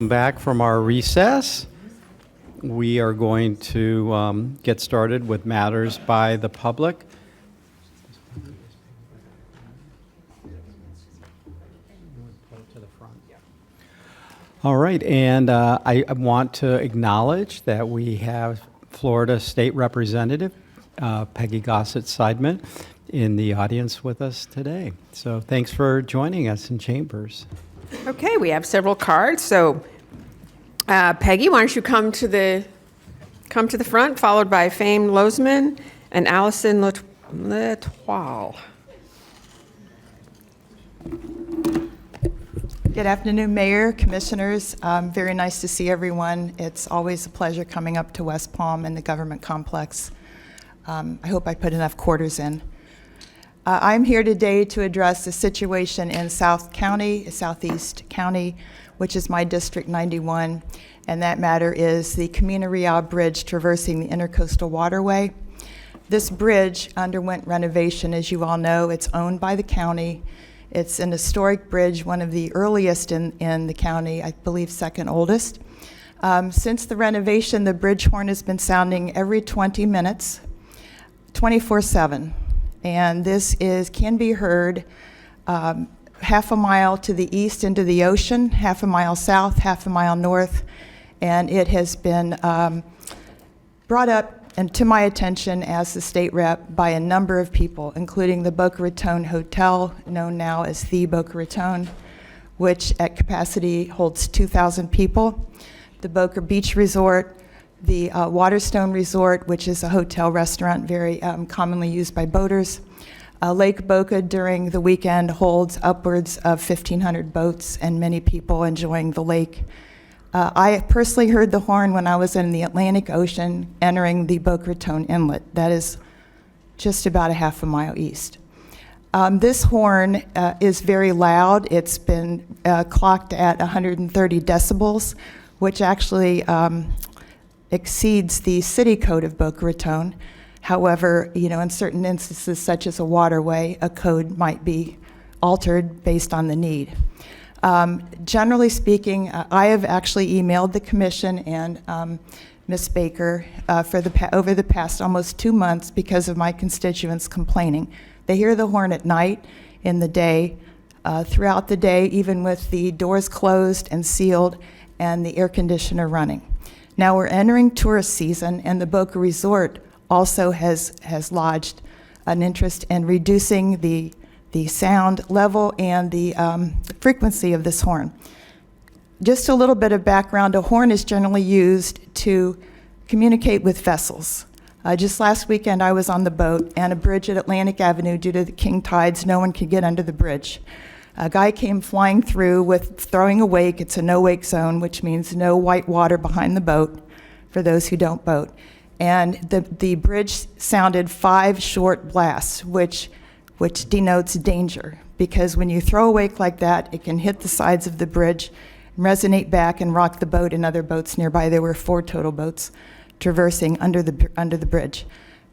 Back from our recess. We are going to get started with matters by the public. All right, and I want to acknowledge that we have Florida State Representative Peggy Gossett-Seidman in the audience with us today. So thanks for joining us in Chambers. Okay, we have several cards. So, Peggy, why don't you come to the front, followed by Fame Lozman and Allison Letoile. Good afternoon, Mayor, Commissioners. Very nice to see everyone. It's always a pleasure coming up to West Palm and the government complex. I hope I put enough quarters in. I'm here today to address the situation in Southeast County, which is my District 91, and that matter is the Camino Real Bridge traversing the Intercoastal Waterway. This bridge underwent renovation, as you all know. It's owned by the county. It's an historic bridge, one of the earliest in the county, I believe second oldest. Since the renovation, the bridge horn has been sounding every 20 minutes, 24/7. And this can be heard half a mile to the east into the ocean, half a mile south, half a mile north, and it has been brought up and to my attention as the state rep by a number of people, including the Boca Raton Hotel, known now as the Boca Raton, which at capacity holds 2,000 people, the Boca Beach Resort, the Waterstone Resort, which is a hotel restaurant very commonly used by boaters. Lake Boca during the weekend holds upwards of 1,500 boats and many people enjoying the lake. I personally heard the horn when I was in the Atlantic Ocean entering the Boca Raton Inlet. That is just about a half a mile east. This horn is very loud. It's been clocked at 130 decibels, which actually exceeds the city code of Boca Raton. However, in certain instances, such as a waterway, a code might be altered based on the need. Generally speaking, I have actually emailed the commission and Ms. Baker over the past almost 2 months because of my constituents complaining. They hear the horn at night, in the day, throughout the day, even with the doors closed and sealed and the air conditioner running. Now we're entering tourist season, and the Boca Resort also has lodged an interest in reducing the sound level and the frequency of this horn. Just a little bit of background, a horn is generally used to communicate with vessels. Just last weekend I was on the boat, and a bridge at Atlantic Avenue, due to the king tides, no one could get under the bridge. A guy came flying through with throwing a wake. It's a no-wake zone, which means no white water behind the boat for those who don't boat. And the bridge sounded 5 short blasts, which denotes danger, because when you throw a wake like that, it can hit the sides of the bridge, resonate back, and rock the boat and other boats nearby. There were 4 total boats traversing under the bridge.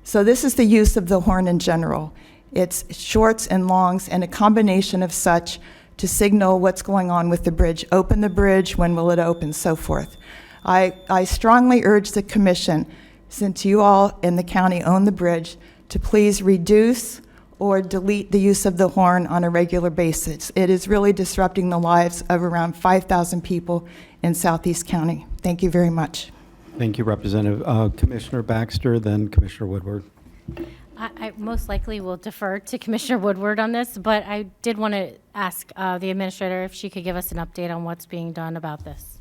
So this is the use of the horn in general. It's shorts and longs and a combination of such to signal what's going on with the bridge. Open the bridge, when will it open, so forth. I strongly urge the commission, since you all in the county own the bridge, to please reduce or delete the use of the horn on a regular basis. It is really disrupting the lives of around 5,000 people in Southeast County. Thank you very much. Thank you, Representative. Commissioner Baxter, then Commissioner Woodward. I most likely will defer to Commissioner Woodward on this, but I did want to ask the administrator if she could give us an update on what's being done about this.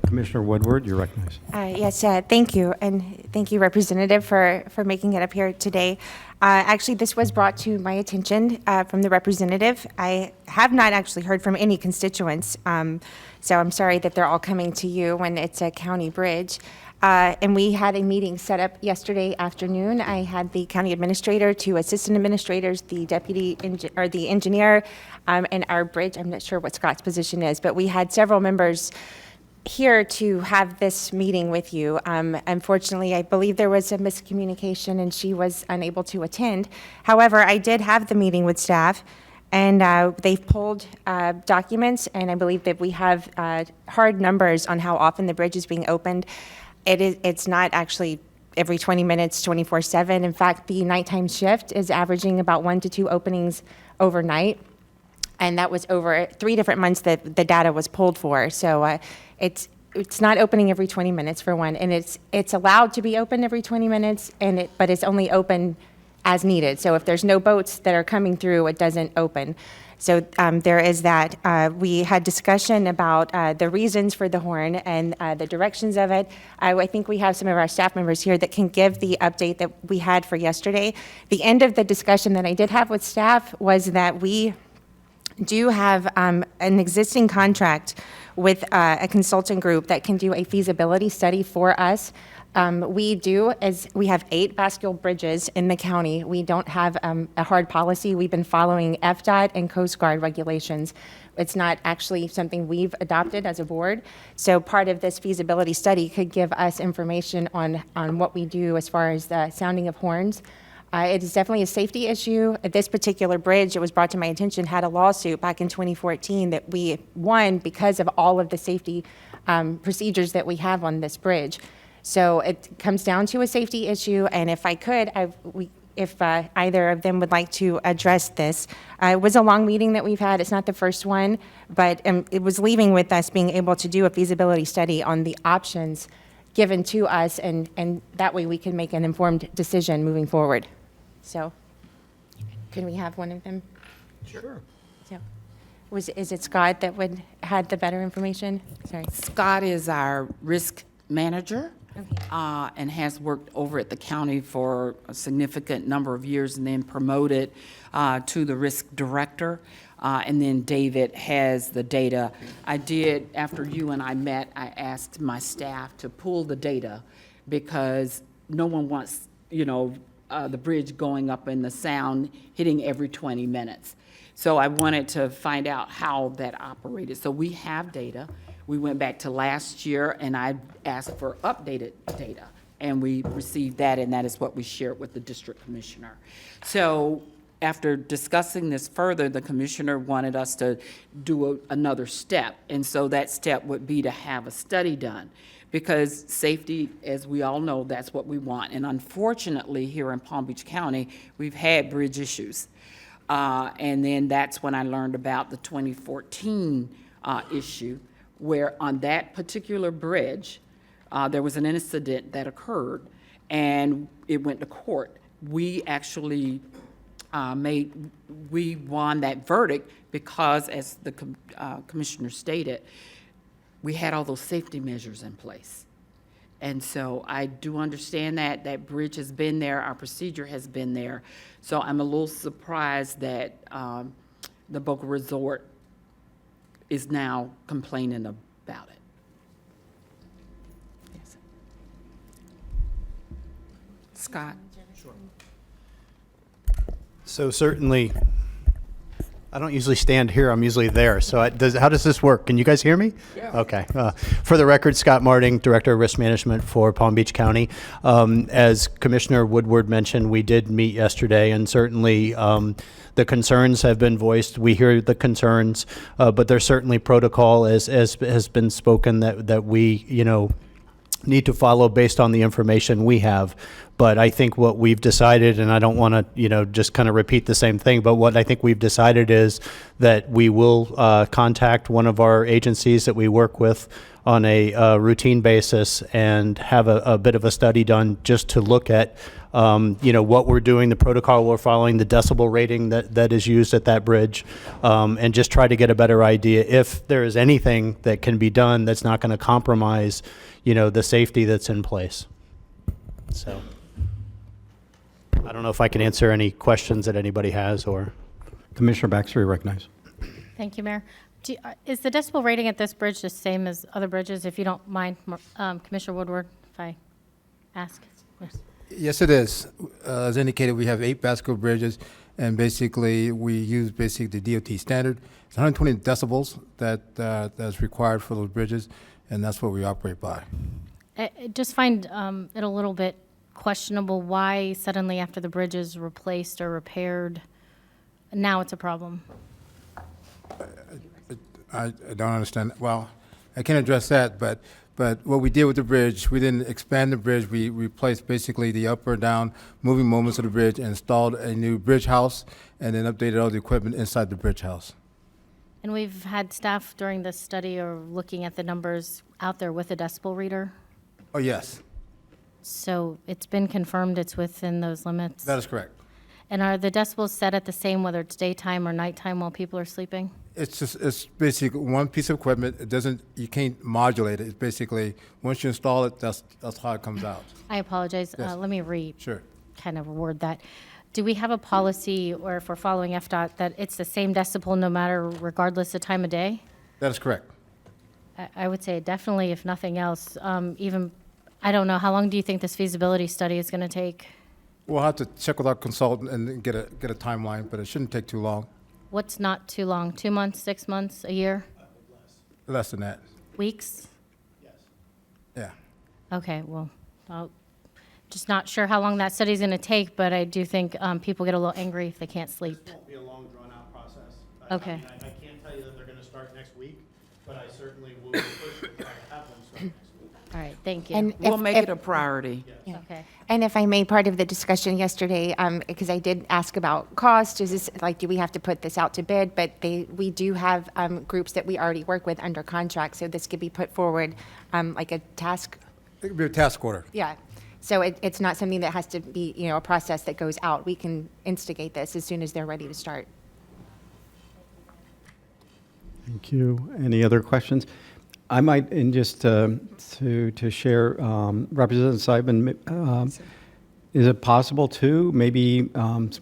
Commissioner Woodward, you're recognized. Yes, thank you. And thank you, Representative, for making it up here today. Actually, this was brought to my attention from the representative. I have not actually heard from any constituents, so I'm sorry that they're all coming to you when it's a county bridge. And we had a meeting set up yesterday afternoon. I had the county administrator, 2 assistant administrators, the the engineer, and our bridge. I'm not sure what Scott's position is, but we had several members here to have this meeting with you. Unfortunately, I believe there was a miscommunication and she was unable to attend. However, I did have the meeting with staff And they've pulled documents, and I believe that we have hard numbers on how often the bridge is being opened. It's not actually every 20 minutes, 24/7. In fact, the nighttime shift is averaging about 1 to 2 openings overnight. And that was over 3 different months that the data was pulled for. So it's not opening every 20 minutes for one, and it's allowed to be open every 20 minutes, but it's only open as needed. So if there's no boats that are coming through, it doesn't open. So there is that. We had discussion about the reasons for the horn and the directions of it. I think we have some of our staff members here that can give the update that we had for yesterday. The end of the discussion that I did have with staff was that we do have an existing contract with a consultant group that can do a feasibility study for us. We have 8 bascule bridges in the county. We don't have a hard policy. We've been following FDOT and Coast Guard regulations. It's not actually something we've adopted as a board. So part of this feasibility study could give us information on what we do as far as the sounding of horns. It is definitely a safety issue. This particular bridge, it was brought to my attention, had a lawsuit back in 2014 that we won because of all of the safety procedures that we have on this bridge. So it comes down to a safety issue, and if I could, if either of them would like to address this. It was a long meeting that we've had. It's not the first one, but it was leaving with us being able to do a feasibility study on the options given to us, and that way we can make an informed decision moving forward. So, can we have one of them? Sure. So, is it Scott that had the better information? Sorry. Scott is our risk manager. Okay. And has worked over at the county for a significant number of years and then promoted to the risk director. And then David has the data. After you and I met, I asked my staff to pull the data because no one wants, the bridge going up and the sound hitting every 20 minutes. So I wanted to find out how that operated. So we have data. We went back to last year, and I asked for updated data, and we received that, and that is what we shared with the district commissioner. So after discussing this further, the commissioner wanted us to do another step, and so that step would be to have a study done, because safety, as we all know, that's what we want. And unfortunately, here in Palm Beach County, we've had bridge issues. And then that's when I learned about the 2014 issue, where on that particular bridge, there was an incident that occurred, and it went to court. We actually we won that verdict because, as the commissioner stated, we had all those safety measures in place. And so I do understand that bridge has been there, our procedure has been there. So I'm a little surprised that the Boca Resort is now complaining about it. Yes. Scott? So certainly, I don't usually stand here, I'm usually there. So how does this work? Can you guys hear me? Yeah. Okay. For the record, Scott Marting, Director of Risk Management for Palm Beach County. As Commissioner Woodward mentioned, we did meet yesterday, and certainly the concerns have been voiced. We hear the concerns, but there's certainly protocol, as has been spoken, that we, need to follow based on the information we have. But I think what we've decided, and I don't want to, just kind of repeat the same thing, but what I think we've decided is that we will contact one of our agencies that we work with on a routine basis and have a bit of a study done just to look at, what we're doing, the protocol we're following, the decibel rating that is used at that bridge, and just try to get a better idea if there is anything that can be done that's not going to compromise, the safety that's in place. So I don't know if I can answer any questions that anybody has, or Commissioner Baxter, you recognize. Thank you, Mayor. Is the decibel rating at this bridge the same as other bridges, if you don't mind, Commissioner Woodward, if I ask? Yes. Yes, it is. As indicated, we have 8 bascule bridges, and basically we use the DOT standard. It's 120 decibels that's required for those bridges, and that's what we operate by. I just find it a little bit questionable why suddenly after the bridge is replaced or repaired, now it's a problem? I don't understand. Well, I can address that, but what we did with the bridge, we didn't expand the bridge. We replaced basically the up or down moving moments of the bridge and installed a new bridge house and then updated all the equipment inside the bridge house. And we've had staff during this study or looking at the numbers out there with a decibel reader. Oh, yes, So it's been confirmed it's within those limits? that is correct. And are the decibels set at the same whether it's daytime or nighttime while people are sleeping? It's basically one piece of equipment. It doesn't, you can't modulate it. It's basically, once you install it, that's how it comes out. I apologize. Yes. Let me Sure. kind of word that. Do we have a policy, or if we're following FDOT, that it's the same decibel no matter, regardless of time of day? That is correct. I would say definitely, if nothing else, even, I don't know, how long do you think this feasibility study is going to take? We'll have to check with our consultant and get a timeline, but it shouldn't take too long. What's not too long? 2 months, 6 months, a year, Less than that. weeks? Yeah. Okay, well, just not sure how long that study's going to take, but I do think people get a little angry if they can't sleep. It won't be a long, drawn-out process. Okay. I can't tell you that they're going to start next week, but I certainly will push to try to have them start next week. All right, thank you. And We'll if- make if- it a priority. Okay. And if I may, part of the discussion yesterday, because I did ask about cost, is this, like, do we have to put this out to bid? But we do have groups that we already work with under contract, so this could be put forward like a task, It could be a task order. yeah. So it's not something that has to be, you know, a process that goes out. We can instigate this as soon as they're ready to start. Thank you. Any other questions? I might, and just to share, Representative Seidman, is it possible too, maybe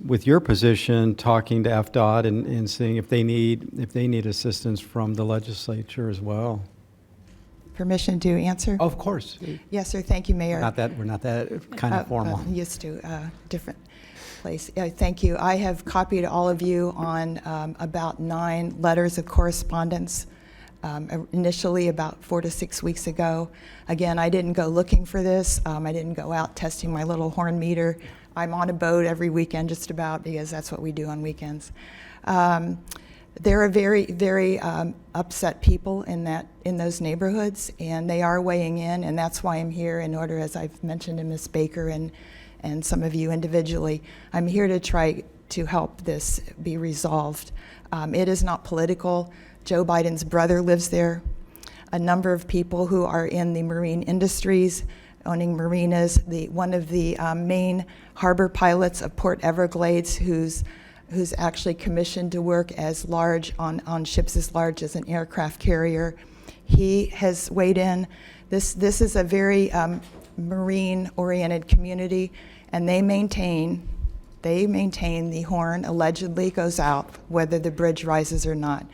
with your position, talking to FDOT and seeing if they need assistance from the legislature as well? Permission to answer? Of course. Yes, sir. Thank you, Mayor. We're not that kind of formal. Used to, different place. Thank you. I have copied all of you on about 9 letters of correspondence, initially about 4 to 6 weeks ago. Again, I didn't go looking for this. I didn't go out testing my little horn meter. I'm on a boat every weekend just about because that's what we do on weekends. There are very, very upset people in those neighborhoods, and they are weighing in, and that's why I'm here in order, as I've mentioned to Ms. Baker and some of you individually, I'm here to try to help this be resolved. It is not political. Joe Biden's brother lives there. A number of people who are in the marine industries, owning marinas, one of the main harbor pilots of Port Everglades, who's actually commissioned to work as large on ships as large as an aircraft carrier. He has weighed in. This is a very marine-oriented community, and they maintain the horn allegedly goes out whether the bridge rises or not.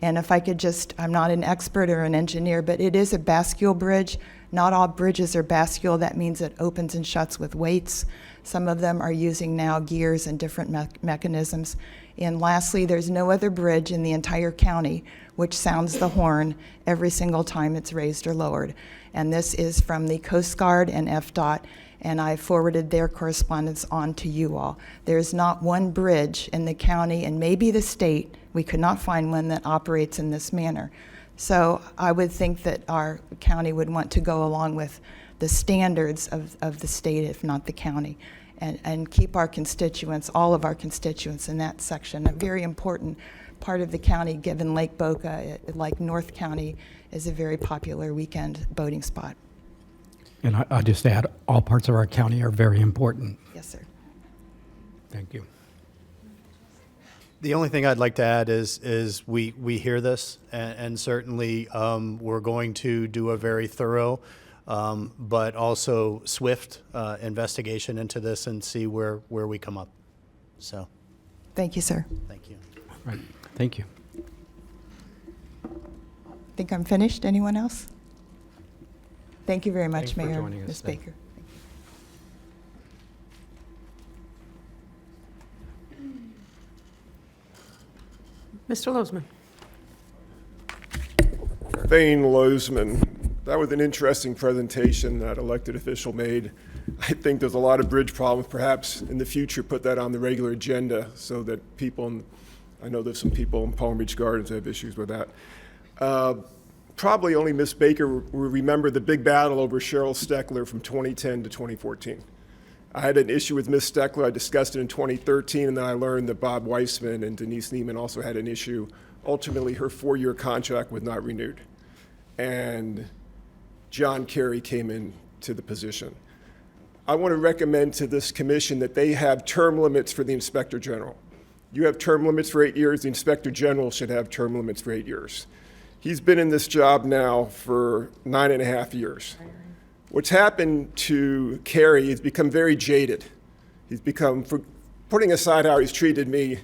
And if I could just, I'm not an expert or an engineer, but it is a bascule bridge. Not all bridges are bascule. That means it opens and shuts with weights. Some of them are using now gears and different mechanisms. And lastly, there's no other bridge in the entire county which sounds the horn every single time it's raised or lowered. And this is from the Coast Guard and FDOT, and I forwarded their correspondence on to you all. There's not one bridge in the county, and maybe the state, we could not find one that operates in this manner. So I would think that our county would want to go along with the standards of the state, if not the county, and keep our constituents, all of our constituents in that section. A very important part of the county, given Lake Boca, like North County, is a very popular weekend boating spot. And I'll just add, all parts of our county are very important. Yes, sir. Thank you. The only thing I'd like to add is we hear this, and certainly we're going to do a very thorough but also swift investigation into this and see where we come up. So, Thank you, sir. thank you. Right. Thank you. Think I'm finished. Anyone else? Thank you very much, Thanks for Mayor, joining us Ms. today. Baker. Mr. Lozman. Thane Lozman. That was an interesting presentation that elected official made. I think there's a lot of bridge problems. Perhaps in the future, put that on the regular agenda so that people, I know there's some people in Palm Beach Gardens that have issues with that. Probably only Ms. Baker will remember the big battle over Cheryl Steckler from 2010 to 2014. I had an issue with Ms. Steckler. I discussed it in 2013, and then I learned that Bob Weissman and Denise Neiman also had an issue. Ultimately, her 4-year contract was not renewed. And John Kerry came into the position. I want to recommend to this commission that they have term limits for the Inspector General. You have term limits for 8 years. The Inspector General should have term limits for 8 years. He's been in this job now for 9.5 years. What's happened to Kerry, he's become very jaded. He's become, for putting aside how he's treated me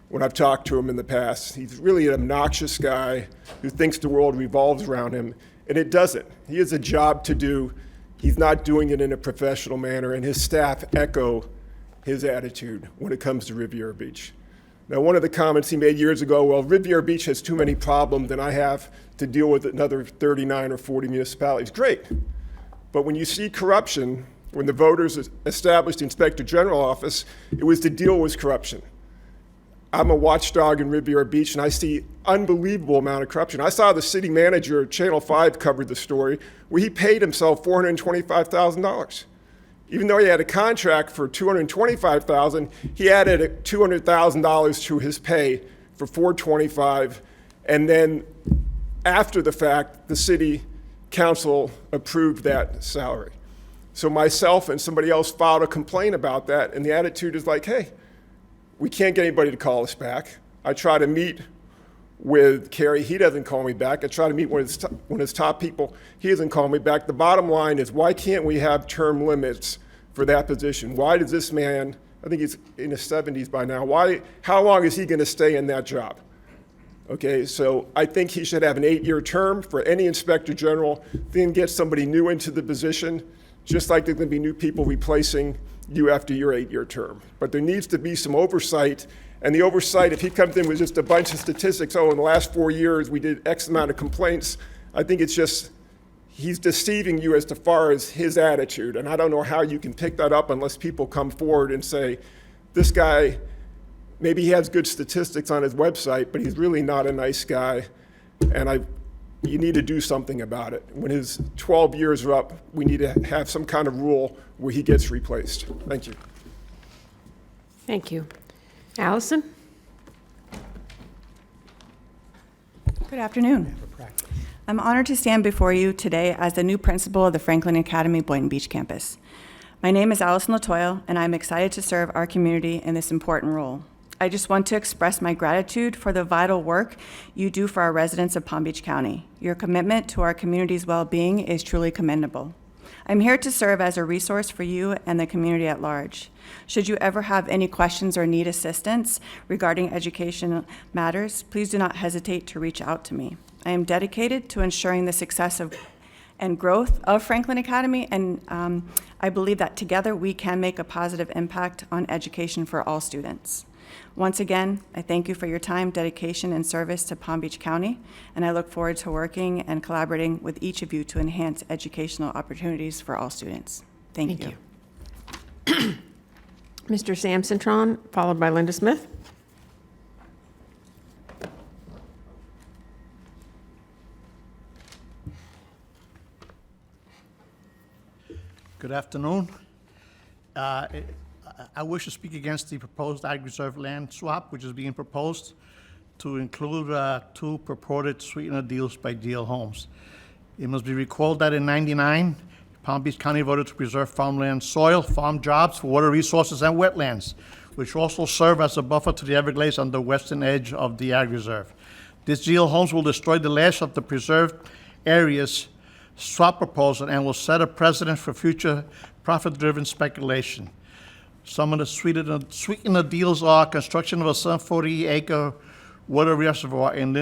when I've talked to him in the past, he's really an obnoxious guy who thinks the world revolves around him, and it doesn't. He has a job to do. He's not doing it in a professional manner, and his staff echo his attitude when it comes to Riviera Beach. Now, one of the comments he made years ago, well, Riviera Beach has too many problems and I have to deal with another 39 or 40 municipalities. Great. But when you see corruption, when the voters established the Inspector General office, it was to deal with corruption. I'm a watchdog in Riviera Beach and I see unbelievable amount of corruption. I saw the city manager, Channel 5 covered the story, where he paid himself $425,000. Even though he had a contract for $225,000, he added $200,000 to his pay for $425,000, and then after the fact, the city council approved that salary. So myself and somebody else filed a complaint about that, and the attitude is like, hey, we can't get anybody to call us back. I try to meet with Kerry, he doesn't call me back. I try to meet one of his top people, he doesn't call me back. The bottom line is, why can't we have term limits for that position? Why does this man, I think he's in his 70s by now, how long is he gonna stay in that job? Okay, so I think he should have an 8-year term for any Inspector General, then get somebody new into the position, just like there's gonna be new people replacing you after your 8-year term. But there needs to be some oversight. And the oversight, if he comes in with just a bunch of statistics, oh, in the last 4 years, we did X amount of complaints, I think it's just, he's deceiving you as far as his attitude. And I don't know how you can pick that up unless people come forward and say, this guy, maybe he has good statistics on his website, but he's really not a nice guy. And you need to do something about it. When his 12 years are up, we need to have some kind of rule where he gets replaced. Thank you. Thank you. Allison? Good afternoon. I'm honored to stand before you today as the new principal of the Franklin Academy Boynton Beach campus. My name is Allison Latoile, and I'm excited to serve our community in this important role. I just want to express my gratitude for the vital work you do for our residents of Palm Beach County. Your commitment to our community's well-being is truly commendable. I'm here to serve as a resource for you and the community at large. Should you ever have any questions or need assistance regarding education matters, please do not hesitate to reach out to me. I am dedicated to ensuring the success and growth of Franklin Academy, and I believe that together we can make a positive impact on education for all students. Once again, I thank you for your time, dedication, and service to Palm Beach County, and I look forward to working and collaborating with each of you to enhance educational opportunities for all students. Thank you. Mr. Sam Cintron, followed by Linda Smith. Good afternoon. I wish to speak against the proposed ag reserve land swap, which is being proposed to include 2 purported sweetener deals by DL Homes. It must be recalled that in '99, Palm Beach County voted to preserve farmland soil, farm jobs, water resources, and wetlands, which also serve as a buffer to the Everglades on the western edge of the ag reserve. This DL Homes will destroy the last of the preserved areas swap proposal and will set a precedent for future profit-driven speculation. Some of the sweetener deals are construction of a 740-acre water reservoir in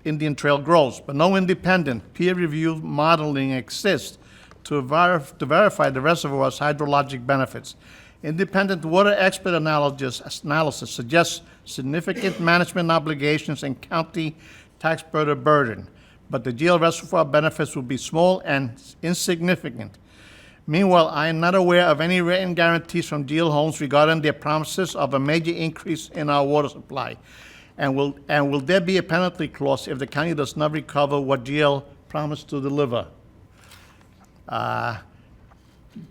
Indian Trail Groves, but no independent peer-reviewed modeling exists to verify the reservoir's hydrologic benefits. Independent water expert analysis suggests significant management obligations and county taxpayer burden, but the GL reservoir benefits will be small and insignificant. Meanwhile, I am not aware of any written guarantees from GL Homes regarding their promises of a major increase in our water supply. And will there be a penalty clause if the county does not recover what GL promised to deliver? At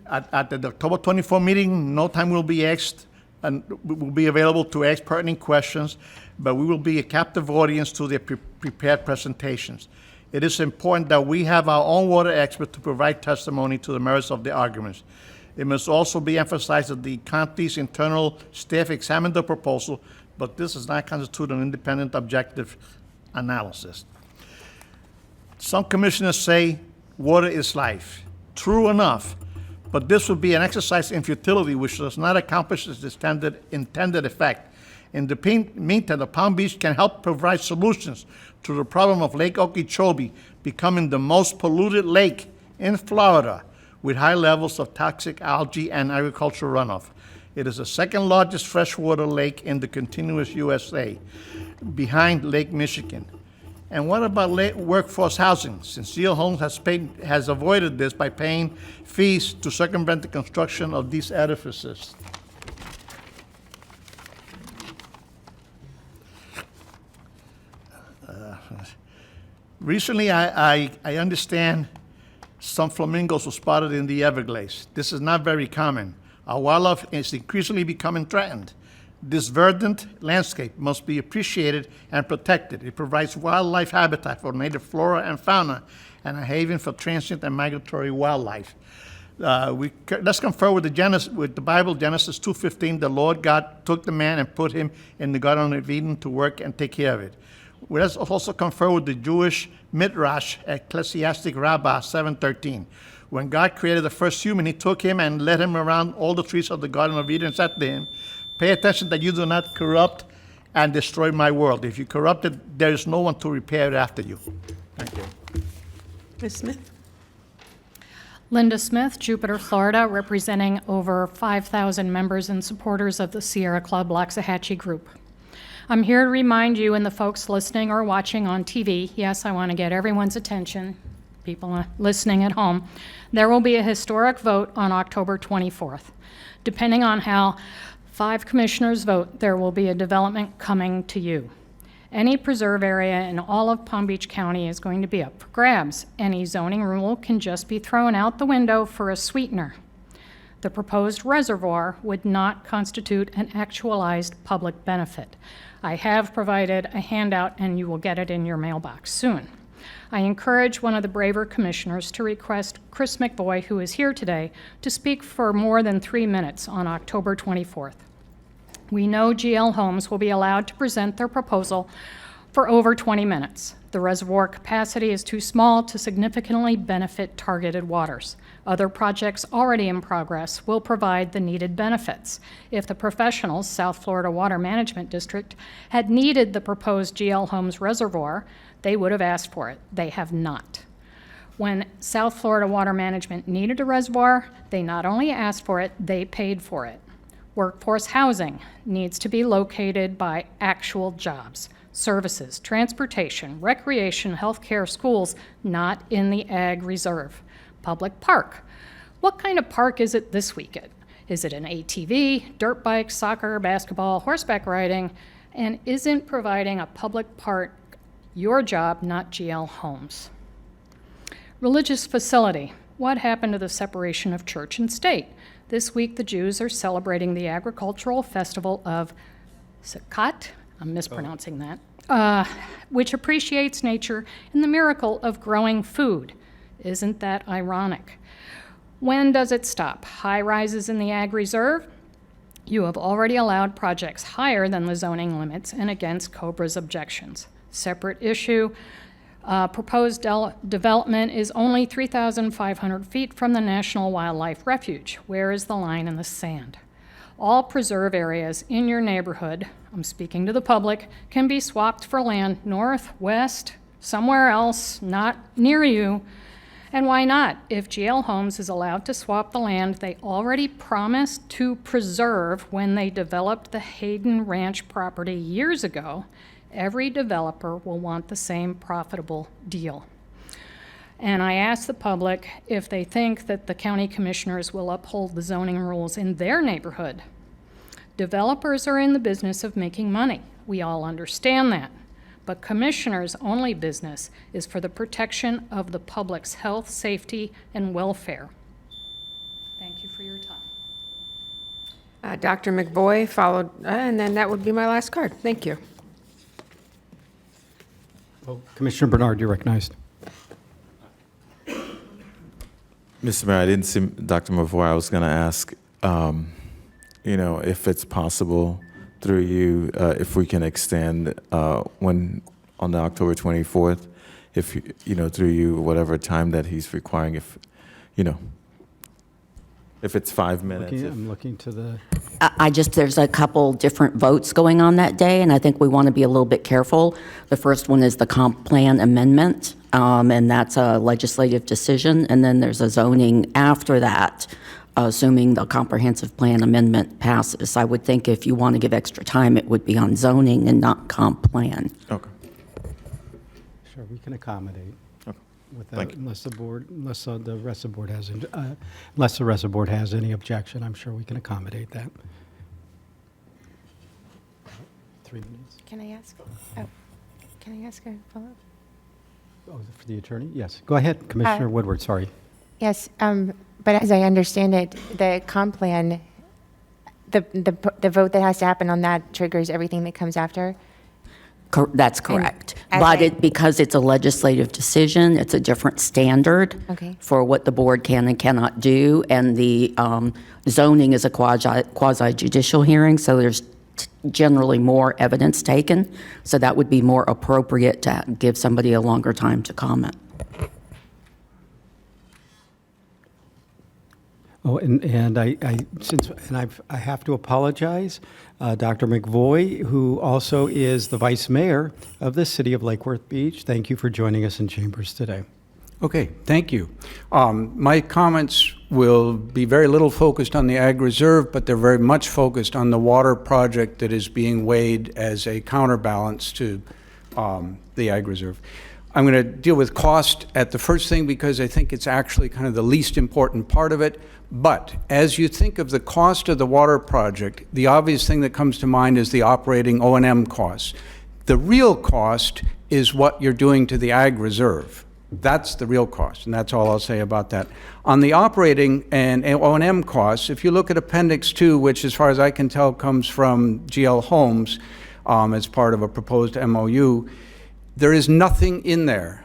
the October 24 meeting, no time will be asked and will be available to ask pertinent questions, but we will be a captive audience to their prepared presentations. It is important that we have our own water expert to provide testimony to the merits of the arguments. It must also be emphasized that the county's internal staff examined the proposal, but this does not constitute an independent objective analysis. Some commissioners say water is life. True enough, but this would be an exercise in futility which does not accomplish its intended effect. In the meantime, the Palm Beach can help provide solutions to the problem of Lake Okeechobee becoming the most polluted lake in Florida with high levels of toxic algae and agricultural runoff. It is the second largest freshwater lake in the continuous USA, behind Lake Michigan. And what about workforce housing? Since GL Homes has avoided this by paying fees to circumvent the construction of these edifices. Recently, I understand some flamingos were spotted in the Everglades. This is not very common. Our wildlife is increasingly becoming threatened. This verdant landscape must be appreciated and protected. It provides wildlife habitat for native flora and fauna and a haven for transient and migratory wildlife. Let's confer with the Bible, Genesis 2:15. The Lord God took the man and put him in the Garden of Eden to work and take care of it. Let's also confer with the Jewish Midrash, Ecclesiastic Rabbah 7:13. When God created the first human, he took him and led him around all the trees of the Garden of Eden and said to him, pay attention that you do not corrupt and destroy my world. If you corrupt it, there is no one to repair it after you. Thank you. Ms. Smith? Linda Smith, Jupiter, Florida, representing over 5,000 members and supporters of the Sierra Club Loxahatchee Group. I'm here to remind you and the folks listening or watching on TV, yes, I want to get everyone's attention, people listening at home, there will be a historic vote on October 24th. Depending on how 5 commissioners vote, there will be a development coming to you. Any preserve area in all of Palm Beach County is going to be up for grabs. Any zoning rule can just be thrown out the window for a sweetener. The proposed reservoir would not constitute an actualized public benefit. I have provided a handout and you will get it in your mailbox soon. I encourage one of the braver commissioners to request Chris McVoy, who is here today, to speak for more than 3 minutes on October 24th. We know GL Homes will be allowed to present their proposal for over 20 minutes. The reservoir capacity is too small to significantly benefit targeted waters. Other projects already in progress will provide the needed benefits. If the professionals, South Florida Water Management District, had needed the proposed GL Homes reservoir, they would have asked for it. They have not. When South Florida Water Management needed a reservoir, they not only asked for it, they paid for it. Workforce housing needs to be located by actual jobs, services, transportation, recreation, healthcare, schools, not in the ag reserve. Public park. What kind of park is it this weekend? Is it an ATV, dirt bike, soccer, basketball, horseback riding? And isn't providing a public park your job, not GL Homes? Religious facility. What happened to the separation of church and state? This week, the Jews are celebrating the agricultural festival of Sukkot, I'm mispronouncing that, which appreciates nature and the miracle of growing food. Isn't that ironic? When does it stop? High rises in the ag reserve? You have already allowed projects higher than the zoning limits and against COBRA's objections. Separate issue. Proposed development is only 3,500 feet from the National Wildlife Refuge. Where is the line in the sand? All preserve areas in your neighborhood, I'm speaking to the public, can be swapped for land north, west, somewhere else, not near you. And why not? If GL Homes is allowed to swap the land they already promised to preserve when they developed the Hayden Ranch property years ago, every developer will want the same profitable deal. And I asked the public if they think that the county commissioners will uphold the zoning rules in their neighborhood. Developers are in the business of making money. We all understand that. But commissioners' only business is for the protection of the public's health, safety, and welfare. Thank you for your time. Dr. McVoy followed, and then that would be my last card. Thank you. Commissioner Bernard, you're recognized. Mr. Mayor, I didn't see Dr. Mavoy. I was going to ask, if it's possible through you, if we can extend when on the October 24th, if through you, whatever time that he's requiring, if it's 5 minutes. I'm looking to the. There's a couple different votes going on that day, and I think we want to be a little bit careful. The first one is the comp plan amendment, and that's a legislative decision, and then there's a zoning after that, assuming the comprehensive plan amendment passes. I would think if you want to give extra time, it would be on zoning and not comp plan. Okay. Sure, we can accommodate. Thank you. Unless the rest of the board has any objection, I'm sure we can accommodate that. 3 minutes. Can I ask a follow-up? Oh, for the attorney? Yes. Go ahead, Commissioner Woodward, sorry. Yes, but as I understand it, the comp plan, the vote that has to happen on that triggers everything that comes after? That's correct. as But I- because it's a legislative decision, it's a different standard Okay. for what the board can and cannot do. And the zoning is a quasi judicial hearing, so there's generally more evidence taken. So that would be more appropriate to give somebody a longer time to comment. Oh, and I have to apologize, Dr. McVoy, who also is the vice mayor of the city of Lake Worth Beach. Thank you for joining us in chambers today. Okay, thank you. My comments will be very little focused on the Ag Reserve, but they're very much focused on the water project that is being weighed as a counterbalance to the Ag Reserve. I'm going to deal with cost at the first thing because I think it's actually kind of the least important part of it. But as you think of the cost of the water project, the obvious thing that comes to mind is the operating O&M costs. The real cost is what you're doing to the Ag Reserve. That's the real cost, and that's all I'll say about that. On the operating and O&M costs, if you look at Appendix 2, which as far as I can tell comes from GL Homes as part of a proposed MOU, there is nothing in there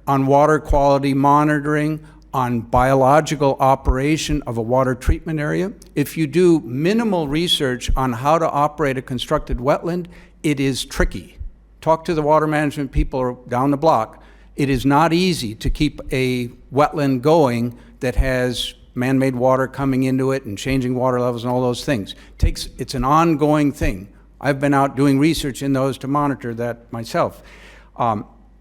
on water quality monitoring, on biological operation of a water treatment area. If you do minimal research on how to operate a constructed wetland, it is tricky. Talk to the water management people down the block. It is not easy to keep a wetland going that has man-made water coming into it and changing water levels and all those things. It's an ongoing thing. I've been out doing research in those to monitor that myself.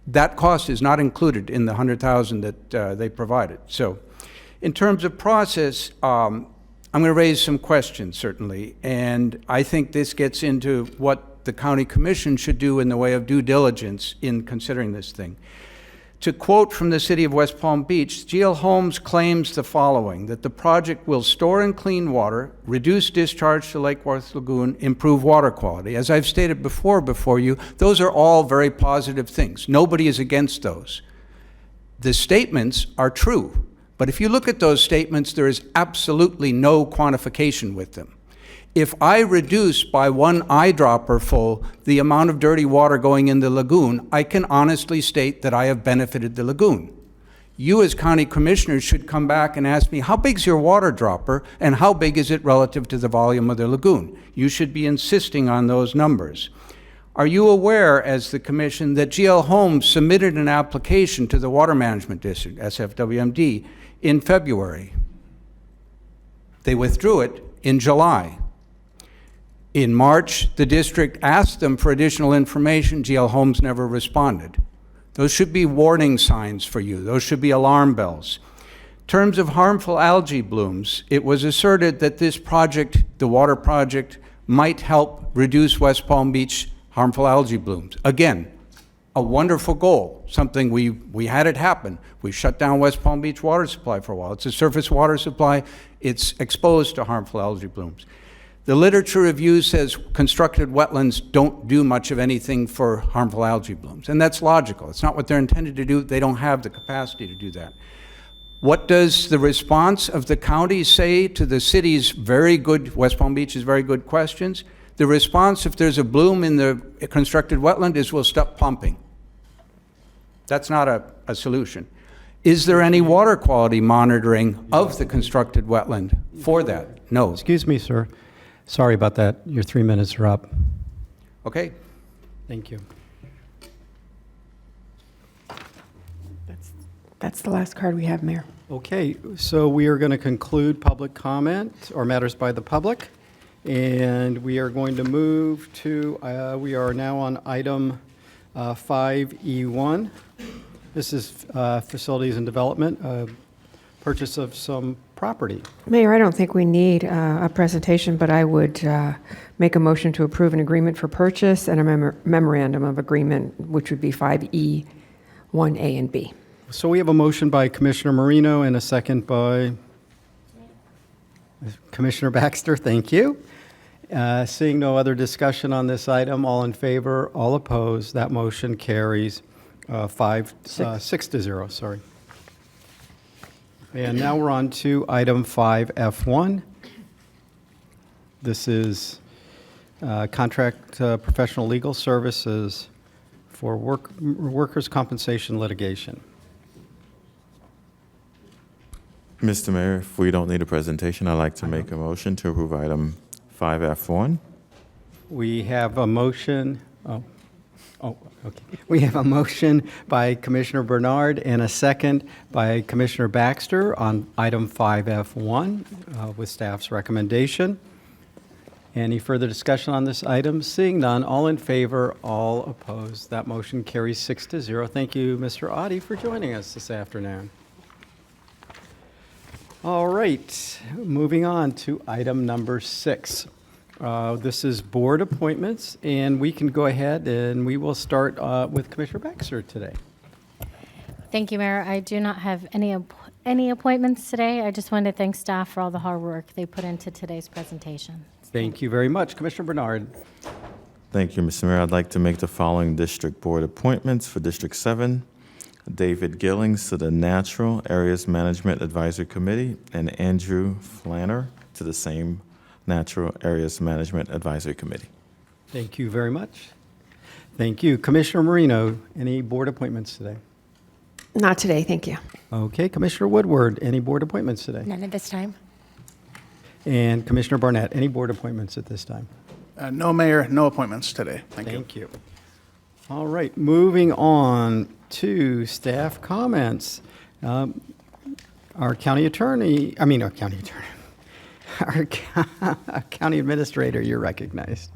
That cost is not included in the $100,000 that they provided. So in terms of process, I'm going to raise some questions, certainly, and I think this gets into what the county commission should do in the way of due diligence in considering this thing. To quote from the city of West Palm Beach, GL Homes claims the following, that the project will store and clean water, reduce discharge to Lake Worth Lagoon, improve water quality. As I've stated before you, those are all very positive things. Nobody is against those. The statements are true, but if you look at those statements, there is absolutely no quantification with them. If I reduce by 1 eyedropper full the amount of dirty water going in the lagoon, I can honestly state that I have benefited the lagoon. You as county commissioners should come back and ask me, how big's your water dropper and how big is it relative to the volume of the lagoon? You should be insisting on those numbers. Are you aware, as the commission, that GL Homes submitted an application to the Water Management District, SFWMD, in February? They withdrew it in July. In March, the district asked them for additional information. GL Homes never responded. Those should be warning signs for you. Those should be alarm bells. In terms of harmful algae blooms, it was asserted that this project, the water project, might help reduce West Palm Beach harmful algae blooms. Again, a wonderful goal, something we had it happen. We shut down West Palm Beach water supply for a while. It's a surface water supply. It's exposed to harmful algae blooms. The literature review says constructed wetlands don't do much of anything for harmful algae blooms, and that's logical. It's not what they're intended to do. They don't have the capacity to do that. What does the response of the county say to the city's very good, West Palm Beach's very good questions? The response, if there's a bloom in the constructed wetland, is we'll stop pumping. That's not a solution. Is there any water quality monitoring of the constructed wetland for that? No. Excuse me, sir. Sorry about that. Your 3 minutes are up. Okay. Thank you. That's the last card we have, Mayor. Okay, so we are going to conclude public comment or matters by the public. And we are going to move to, we are now on item 5E1. This is facilities and development, purchase of some property. Mayor, I don't think we need a presentation, but I would make a motion to approve an agreement for purchase and a memorandum of agreement, which would be 5E, 1A and B. So we have a motion by Commissioner Marino and a second by Commissioner Baxter. Thank you. Seeing no other discussion on this item, all in favor, all opposed, that motion carries 6-0, sorry. And now we're on to item 5F1. This is contract professional legal services for workers' compensation litigation. Mr. Mayor, if we don't need a presentation, I'd like to make a motion to approve item 5F1. We have a motion, okay. We have a motion by Commissioner Bernard and a second by Commissioner Baxter on item 5F1 with staff's recommendation. Any further discussion on this item? Seeing none, all in favor, all opposed. That motion carries 6-0. Thank you, Mr. Audi, for joining us this afternoon. All right, moving on to item number 6. This is board appointments, and we can go ahead and we will start with Commissioner Baxter today. Thank you, Mayor. I do not have any appointments today. I just wanted to thank staff for all the hard work they put into today's presentation. Thank you very much. Commissioner Bernard. Thank you, Mr. Mayor. I'd like to make the following district board appointments for District 7. David Gillings to the Natural Areas Management Advisory Committee and Andrew Flanner to the same Natural Areas Management Advisory Committee. Thank you very much. Thank you. Commissioner Marino, any board appointments today? Not today, thank you. Okay, Commissioner Woodward, any board appointments today? None at this time. And Commissioner Barnett, any board appointments at this time? No, Mayor, no appointments today. Thank you. All right, moving on to staff comments. Our county attorney, our county administrator, you're recognized.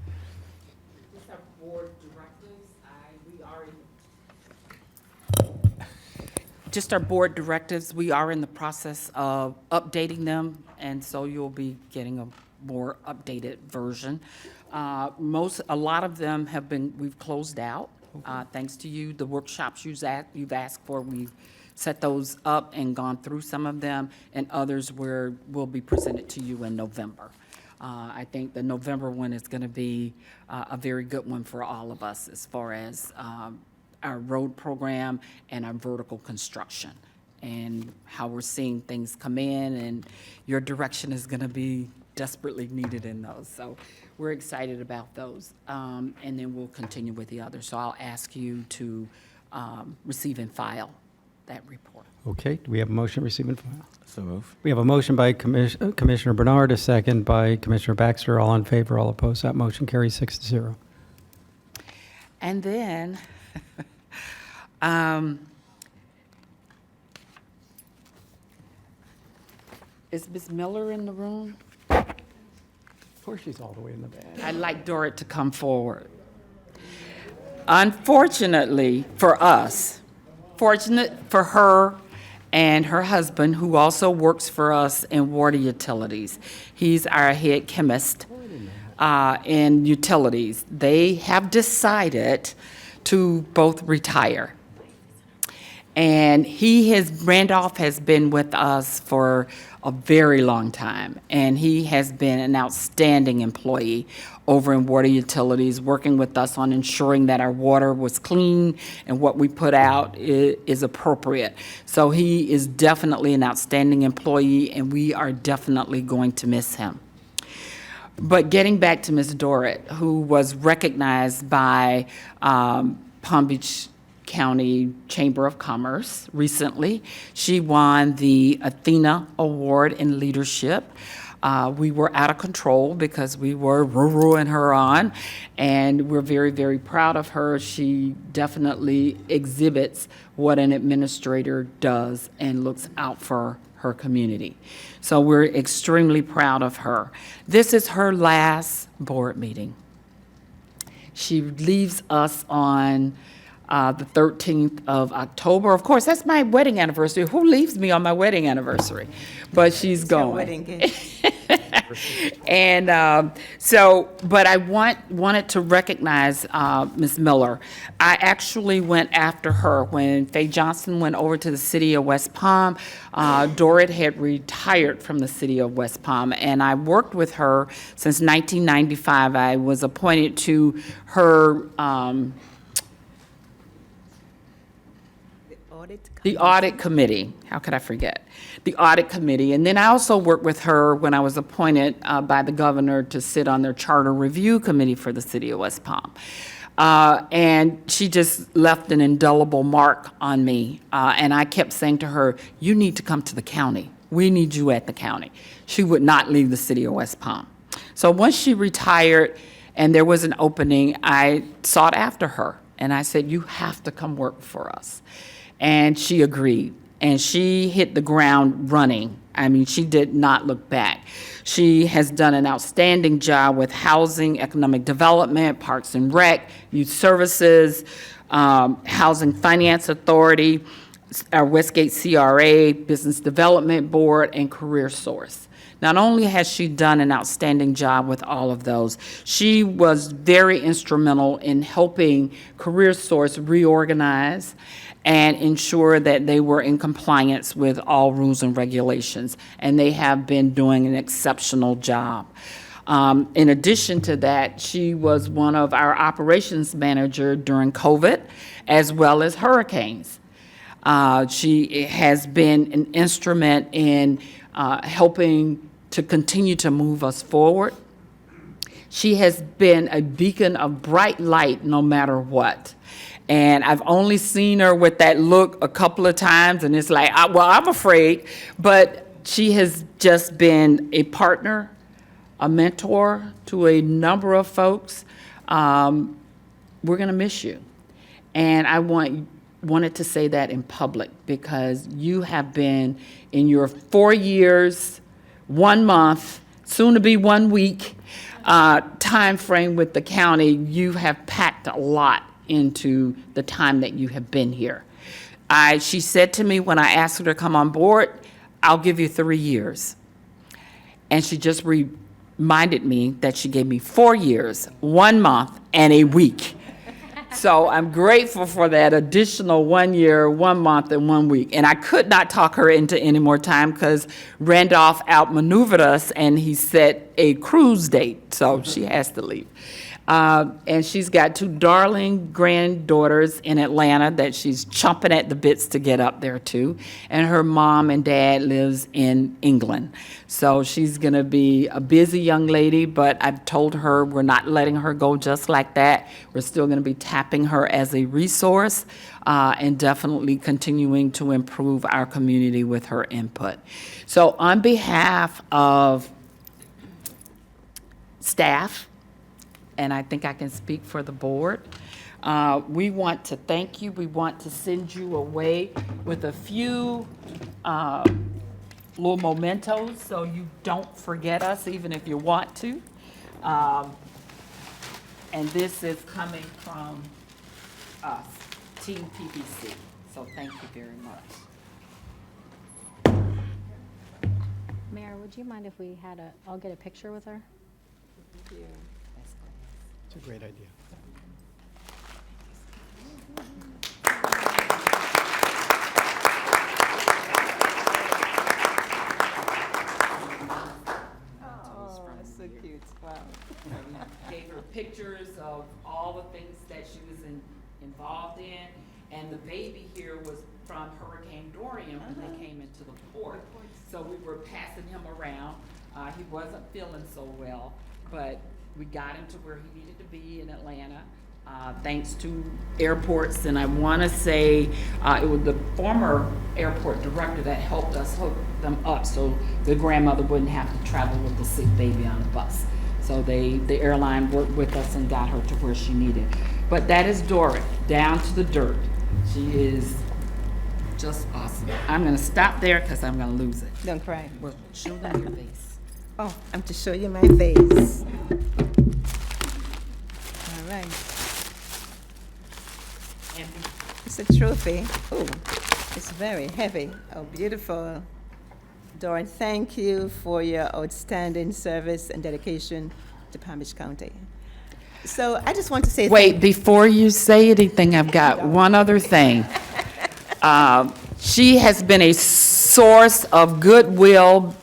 Just our board directives, we are in the process of updating them, and so you'll be getting a more updated version. A lot of them we've closed out, thanks to you. The workshops you've asked for, we've set those up and gone through some of them, and others will be presented to you in November. I think the November one is going to be a very good one for all of us as far as our road program and our vertical construction and how we're seeing things come in, and your direction is going to be desperately needed in those. So we're excited about those. And then we'll continue with the others. So I'll ask you to receive and file that report. Okay, do we have a motion receiving file? So moved. We have a motion by Commissioner Bernard, a second by Commissioner Baxter. All in favor, all opposed. That motion carries 6-0. And then, is Ms. Miller in the room? Of course, she's all the way in the back. I'd like Dorrit to come forward. Unfortunately for us, fortunate for her and her husband, who also works for us in water utilities. He's our head chemist in utilities. They have decided to both retire. And Randolph has been with us for a very long time, and he has been an outstanding employee over in water utilities, working with us on ensuring that our water was clean and what we put out is appropriate. So he is definitely an outstanding employee, and we are definitely going to miss him. But getting back to Ms. Dorrit, who was recognized by Palm Beach County Chamber of Commerce recently. She won the Athena Award in Leadership. We were out of control because we were rooing her on, and we're very, very proud of her. She definitely exhibits what an administrator does and looks out for her community. So we're extremely proud of her. This is her last board meeting. She leaves us on the 13th of October. Of course, that's my wedding anniversary. Who leaves me on my wedding anniversary? But she's going. And but I wanted to recognize Ms. Miller. I actually went after her when Faye Johnson went over to the city of West Palm. Dorrit had retired from the city of West Palm, and I worked with her since 1995. I was appointed to her the audit committee. How could I forget? The audit committee. And then I also worked with her when I was appointed by the governor to sit on their charter review committee for the city of West Palm. And she just left an indelible mark on me. And I kept saying to her, you need to come to the county. We need you at the county. She would not leave the city of West Palm. So once she retired and there was an opening, I sought after her. And I said, you have to come work for us. And she agreed, and she hit the ground running. I mean, she did not look back. She has done an outstanding job with housing, economic development, parks and rec, youth services, Housing Finance Authority, our Westgate CRA, Business Development Board, and Career Source. Not only has she done an outstanding job with all of those, she was very instrumental in helping Career Source reorganize and ensure that they were in compliance with all rules and regulations. And they have been doing an exceptional job. In addition to that, she was one of our operations manager during COVID, as well as hurricanes. She has been an instrument in helping to continue to move us forward. She has been a beacon of bright light no matter what. And I've only seen her with that look a couple of times, and it's like, well, I'm afraid. But she has just been a partner, a mentor to a number of folks. We're going to miss you. And I wanted to say that in public because you have been, in your 4 years, 1 month, soon to be 1 week time frame with the county, you have packed a lot into the time that you have been here. She said to me when I asked her to come on board, I'll give you 3 years. And she just reminded me that she gave me 4 years, 1 month, and a week. So I'm grateful for that additional 1 year, 1 month, and 1 week. And I could not talk her into any more time because Randolph outmaneuvered us and he set a cruise date, so she has to leave. And she's got 2 darling granddaughters in Atlanta that she's chomping at the bits to get up there to. And her mom and dad lives in England. So she's going to be a busy young lady, but I've told her we're not letting her go just like that. We're still going to be tapping her as a resource and definitely continuing to improve our community with her input. So on behalf of staff, and I think I can speak for the board, we want to thank you. We want to send you away with a few little mementos so you don't forget us, even if you want to. And this is coming from us, Team PBC. So thank you very much. Mayor, would you mind if we had I'll get a picture with her? It's a great idea. So cute. Wow. Gave her pictures of all the things that she was involved in. And the baby here was from Hurricane Dorian when they came into the port. So we were passing him around. He wasn't feeling so well, but we got him to where he needed to be in Atlanta, thanks to airports. And I want to say it was the former airport director that helped us hook them up so the grandmother wouldn't have to travel with the sick baby on the bus. So the airline worked with us and got her to where she needed. But that is Dorrit, down to the dirt. She is just awesome. I'm going to stop there because I'm going to lose it. Don't cry. Well, show them your face. Oh, I'm to show you my face. All right. And It's a trophy. Oh, it's very heavy. Oh, beautiful. Dorrit, thank you for your outstanding service and dedication to Palm Beach County. So I just want to say wait, before you say anything, I've got one other thing. She has been a source of goodwill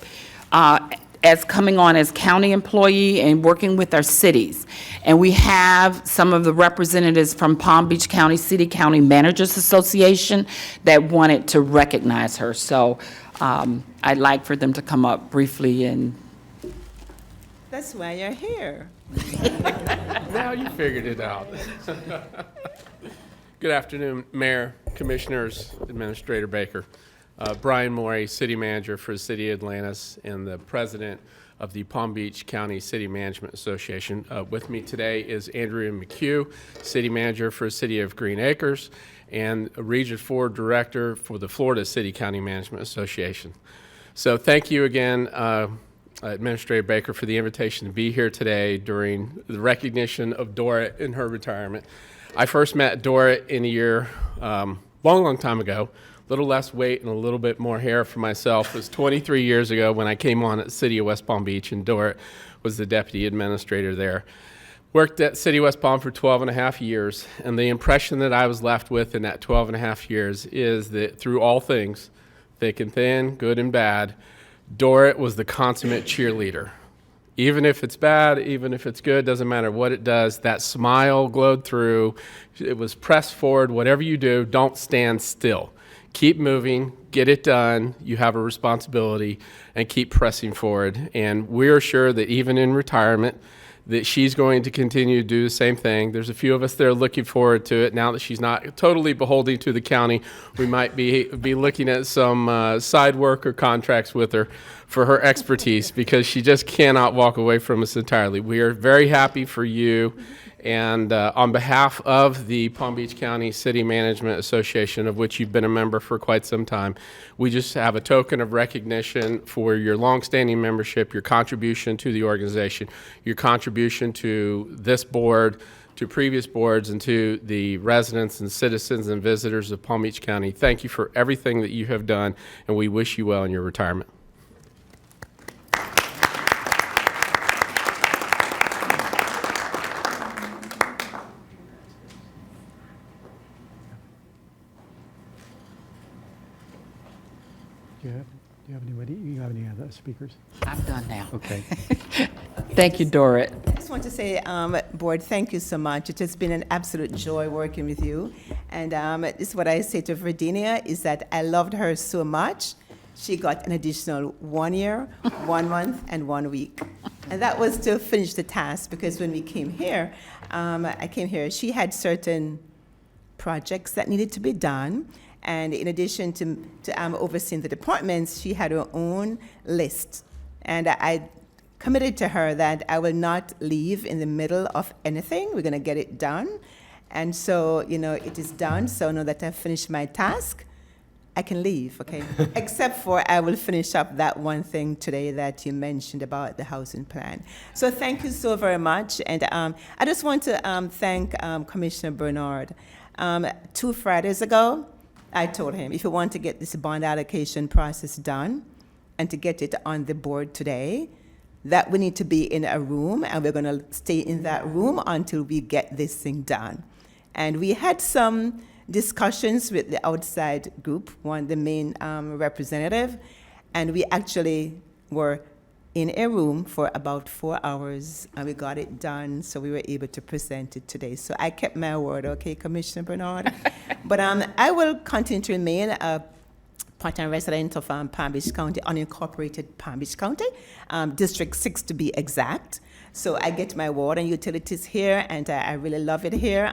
as coming on as county employee and working with our cities. And we have some of the representatives from Palm Beach County City County Managers Association that wanted to recognize her. So I'd like for them to come up briefly and. That's why you're here. Now you figured it out. Good afternoon, Mayor, Commissioners, Administrator Baker. Brian Morey, City Manager for the City of Atlantis and the President of the Palm Beach County City Management Association. With me today is Andrea McHugh, City Manager for the City of Green Acres and Region 4 Director for the Florida City County Management Association. So thank you again, Administrator Baker, for the invitation to be here today during the recognition of Dorrit in her retirement. I first met Dorrit in a year, long time ago. A little less weight and a little bit more hair for myself. It was 23 years ago when I came on at the City of West Palm Beach, and Dorrit was the deputy administrator there. Worked at City of West Palm for 12 and a half years, and the impression that I was left with in that 12 and a half years is that through all things, thick and thin, good and bad, Dorrit was the consummate cheerleader. Even if it's bad, even if it's good, doesn't matter what it does, that smile glowed through. It was press forward. Whatever you do, don't stand still. Keep moving, get it done. You have a responsibility, and keep pressing forward. And we're sure that even in retirement, that she's going to continue to do the same thing. There's a few of us that are looking forward to it. Now that she's not totally beholden to the county, we might be looking at some side work or contracts with her for her expertise, because she just cannot walk away from us entirely. We are very happy for you. And on behalf of the Palm Beach County City Management Association, of which you've been a member for quite some time, we just have a token of recognition for your longstanding membership, your contribution to the organization, your contribution to this board, to previous boards, and to the residents and citizens and visitors of Palm Beach County. Thank you for everything that you have done, and we wish you well in your retirement. Do you have any other speakers? I'm done now. Okay. Thank you, Dorrit. I just want to say, Board, thank you so much. It has been an absolute joy working with you. And this is what I say to Virginia, is that I loved her so much, she got an additional 1 year, 1 month, and 1 week. And that was to finish the task, because when we came here, she had certain projects that needed to be done. And in addition to overseeing the departments, she had her own list. And I committed to her that I will not leave in the middle of anything. We're going to get it done. And so, it is done. So now that I've finished my task, I can leave, okay? Except for I will finish up that one thing today that you mentioned about the housing plan. So thank you so very much. And I just want to thank Commissioner Bernard. 2 Fridays ago, I told him, if you want to get this bond allocation process done and to get it on the board today, that we need to be in a room, and we're going to stay in that room until we get this thing done. And we had some discussions with the outside group, the main representative, and we actually were in a room for about 4 hours, and we got it done, so we were able to present it today. So I kept my word, okay, Commissioner Bernard? But I will continue to remain a part-time resident of Palm Beach County, unincorporated Palm Beach County, District 6 to be exact. So I get my water and utilities here, and I really love it here.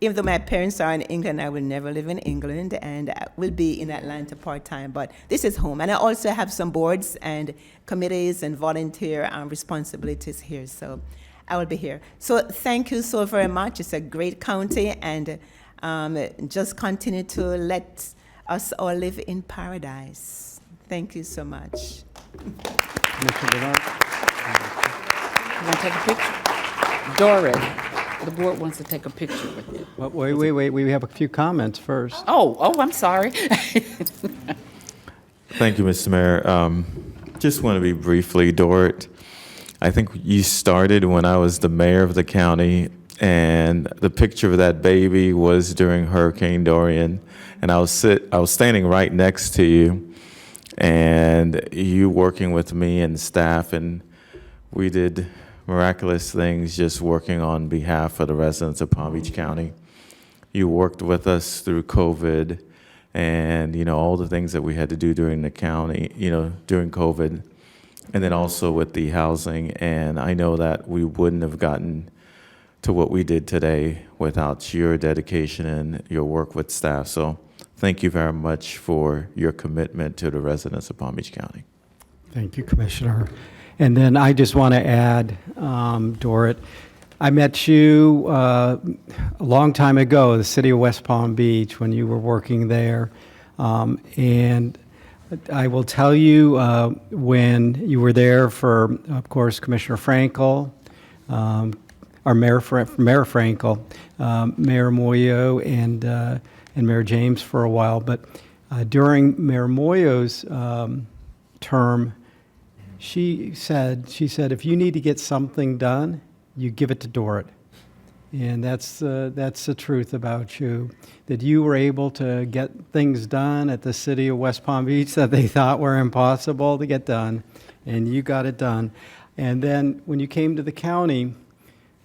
Even though my parents are in England, I will never live in England, and I will be in Atlanta part-time, but this is home. And I also have some boards and committees and volunteer responsibilities here, so I will be here. So thank you so very much. It's a great county, and just continue to let us all live in paradise. Thank you so much. Commissioner Bernard? You want to take a picture? Dorit, the board wants to take a picture with you. Well, wait. We have a few comments first. Oh, I'm sorry. Thank you, Mr. Mayor. Just want to be briefly, Dorit. I think you started when I was the mayor of the county, and the picture of that baby was during Hurricane Dorian, and I was standing right next to you, and you working with me and staff, and we did miraculous things just working on behalf of the residents of Palm Beach County. You worked with us through COVID and, all the things that we had to do during the county, during COVID, and then also with the housing. And I know that we wouldn't have gotten to what we did today without your dedication and your work with staff. So thank you very much for your commitment to the residents of Palm Beach County. Thank you, Commissioner. And then I just want to add, Dorit, I met you a long time ago, the city of West Palm Beach, when you were working there. And I will tell you, when you were there for, of course, Commissioner Frankel, our Mayor Frankel, Mayor Moyo, and Mayor James for a while. But during Mayor Moyo's term, she said, if you need to get something done, you give it to Dorit. And that's the truth about you, that you were able to get things done at the city of West Palm Beach that they thought were impossible to get done, and you got it done. And then when you came to the county,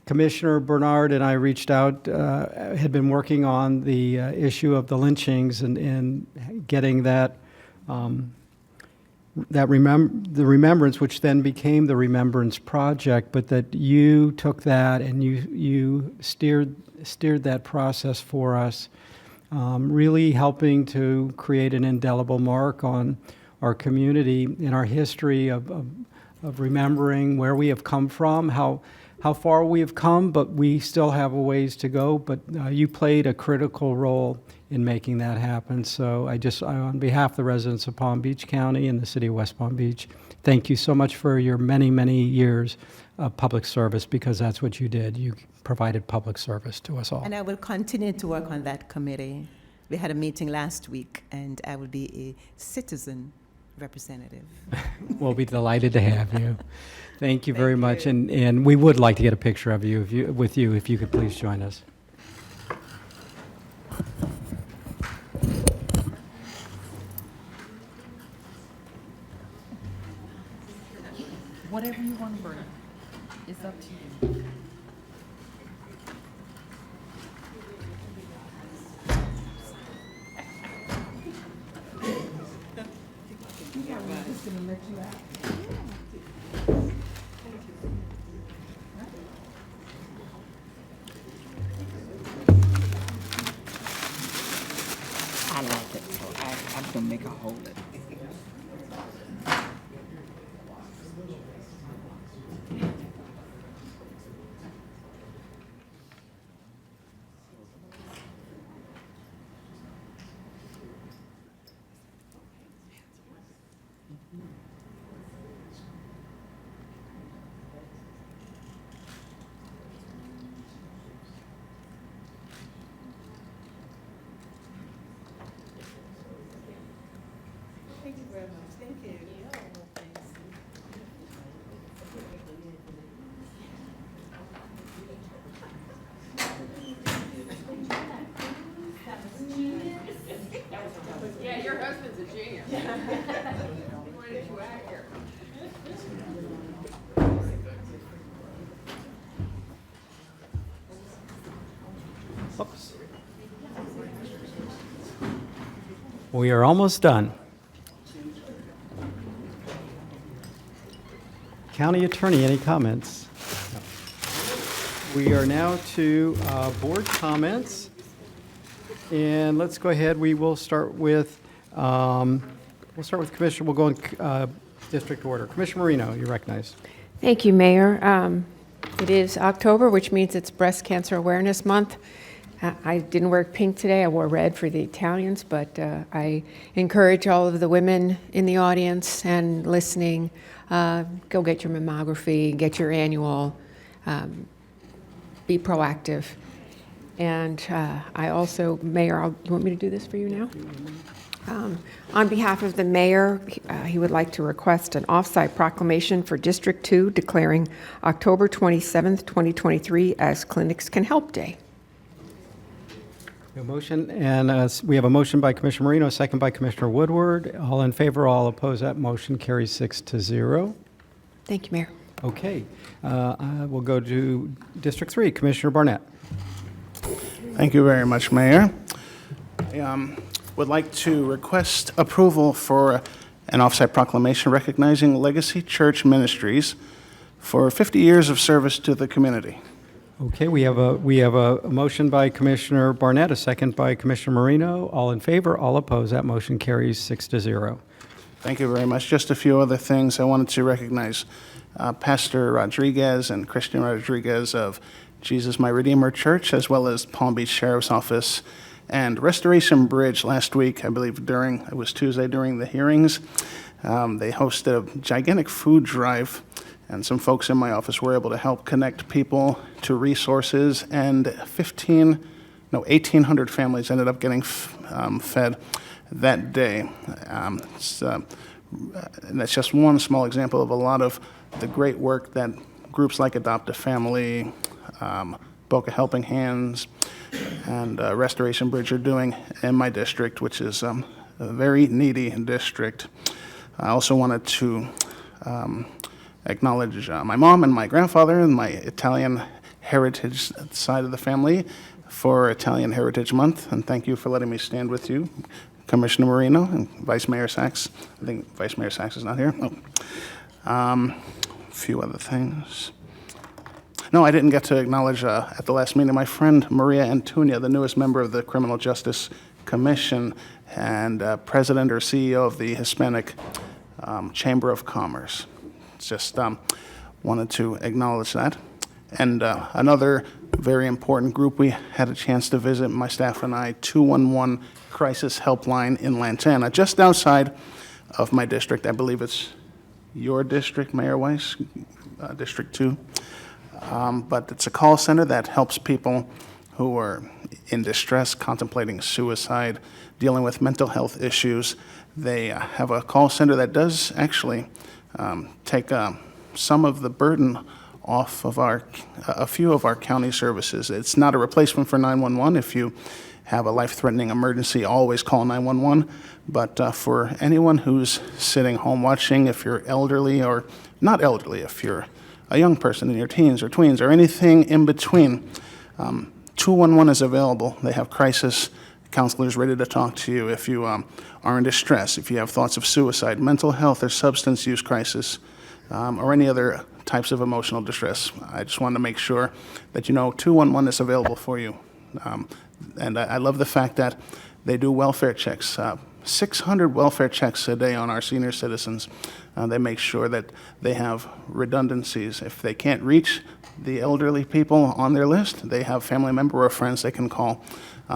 Commissioner Bernard and I reached out, had been working on the issue of the lynchings and getting that the remembrance, which then became the Remembrance Project, but that you took that and you steered that process for us, really helping to create an indelible mark on our community in our history of remembering where we have come from, how far we have come, but we still have a ways to go. But you played a critical role in making that happen. So on behalf of the residents of Palm Beach County and the city of West Palm Beach, thank you so much for your many, many years of public service, because that's what you did. You provided public service to us all. And I will continue to work on that committee. We had a meeting last week, and I will be a citizen representative. We'll be delighted to have you. Thank you very much. And we would like to get a picture of you, if you could please join us. Whatever you want to bring, it's up to you. I like it, so I'm going to make her hold it. Thank you very much. Thank you. Yeah, your husband's a genius. Why did you act here? Oops. We are almost done. County Attorney, any comments? We are now to board comments. And let's go ahead. We will start with, Commissioner, we'll go in district order. Commissioner Marino, you're recognized. Thank you, Mayor. It is October, which means it's Breast Cancer Awareness Month. I didn't wear pink today. I wore red for the Italians, but I encourage all of the women in the audience and listening, go get your mammography, get your annual, be proactive. And I also, Mayor, you want me to do this for you now? On behalf of the mayor, he would like to request an off-site proclamation for District 2 declaring October 27th, 2023 as Clinics Can Help Day. A motion, and we have a motion by Commissioner Marino, a second by Commissioner Woodward. All in favor, all opposed, that motion carries 6-0. Thank you, Mayor. Okay, we'll go to District 3, Commissioner Barnett. Thank you very much, Mayor. I would like to request approval for an off-site proclamation recognizing Legacy Church Ministries for 50 years of service to the community. Okay, we have a motion by Commissioner Barnett, a second by Commissioner Marino. All in favor, all opposed, that motion carries 6-0. Thank you very much. Just a few other things. I wanted to recognize Pastor Rodriguez and Christian Rodriguez of Jesus My Redeemer Church, as well as Palm Beach Sheriff's Office and Restoration Bridge last week, I believe it was Tuesday during the hearings. They hosted a gigantic food drive, and some folks in my office were able to help connect people to resources, and 1,800 families ended up getting fed that day. And that's just one small example of a lot of the great work that groups like Adopt a Family, Boca Helping Hands, and Restoration Bridge are doing in my district, which is a very needy district. I also wanted to acknowledge my mom and my grandfather and my Italian heritage side of the family for Italian Heritage Month, and thank you for letting me stand with you, Commissioner Marino and Vice Mayor Sachs. I think Vice Mayor Sachs is not here. A few other things. No, I didn't get to acknowledge at the last meeting my friend Maria Antunia, the newest member of the Criminal Justice Commission and president or CEO of the Hispanic Chamber of Commerce. Just wanted to acknowledge that. And another very important group we had a chance to visit, my staff and I, 211 Crisis Helpline in Lantana, just outside of my district. I believe it's your district, Mayor Weiss, District 2. But it's a call center that helps people who are in distress, contemplating suicide, dealing with mental health issues. They have a call center that does actually take some of the burden off of a few of our county services. It's not a replacement for 911. If you have a life-threatening emergency, always call 911. But for anyone who's sitting home watching, if you're elderly or not elderly, if you're a young person in your teens or tweens or anything in between, 211 is available. They have crisis counselors ready to talk to you if you are in distress, if you have thoughts of suicide, mental health or substance use crisis, or any other types of emotional distress. I just wanted to make sure that you know 211 is available for you. And I love the fact that they do welfare checks, 600 welfare checks a day on our senior citizens. They make sure that they have redundancies. If they can't reach the elderly people on their list, they have family member or friends they can call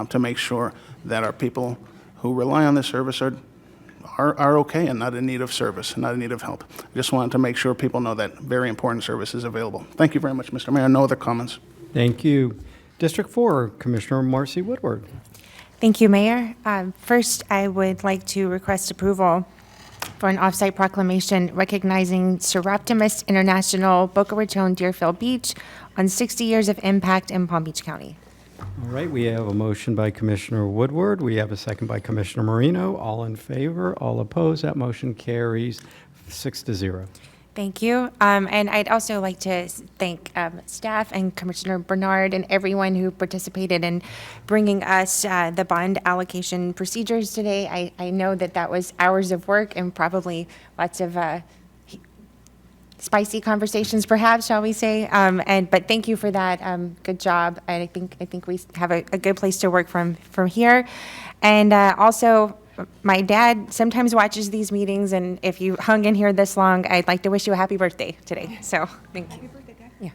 to make sure that our people who rely on this service are okay and not in need of service, not in need of help. I just wanted to make sure people know that very important service is available. Thank you very much, Mr. Mayor. No other comments. Thank you. District 4, Commissioner Marcy Woodward. Thank you, Mayor. First, I would like to request approval for an off-site proclamation recognizing Seraptimus International, Boca Raton, Deerfield Beach on 60 years of impact in Palm Beach County. All right, we have a motion by Commissioner Woodward. We have a second by Commissioner Marino. All in favor, all opposed. That motion carries 6-0. Thank you. And I'd also like to thank staff and Commissioner Bernard and everyone who participated in bringing us the bond allocation procedures today. I know that was hours of work and probably lots of spicy conversations, perhaps, shall we say? But thank you for that. Good job. I think we have a good place to work from here. And also, my dad sometimes watches these meetings, and if you hung in here this long, I'd like to wish you a happy birthday today. So, thank you. Yeah.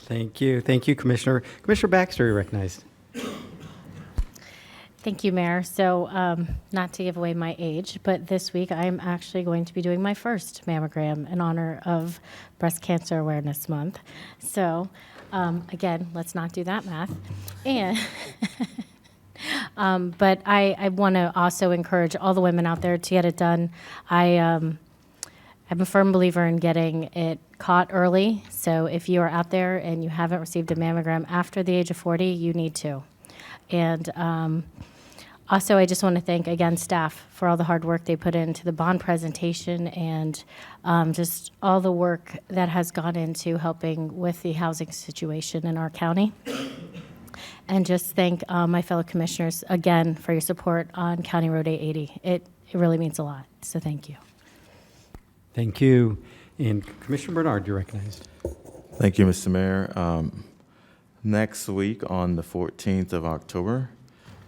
Thank you. Thank you, Commissioner. Commissioner Baxter, you're recognized. Thank you, Mayor. So, not to give away my age, but this week I'm actually going to be doing my first mammogram in honor of Breast Cancer Awareness Month. So, again, let's not do that math. And but I want to also encourage all the women out there to get it done. I'm a firm believer in getting it caught early. So if you are out there and you haven't received a mammogram after the age of 40, you need to. And also, I just want to thank, again, staff for all the hard work they put into the bond presentation and just all the work that has gone into helping with the housing situation in our county. And just thank my fellow commissioners, again, for your support on County Road 880. It really means a lot, so thank you. Thank you. And Commissioner Bernard, you're recognized. Thank you, Mr. Mayor. Next week, on the 14th of October,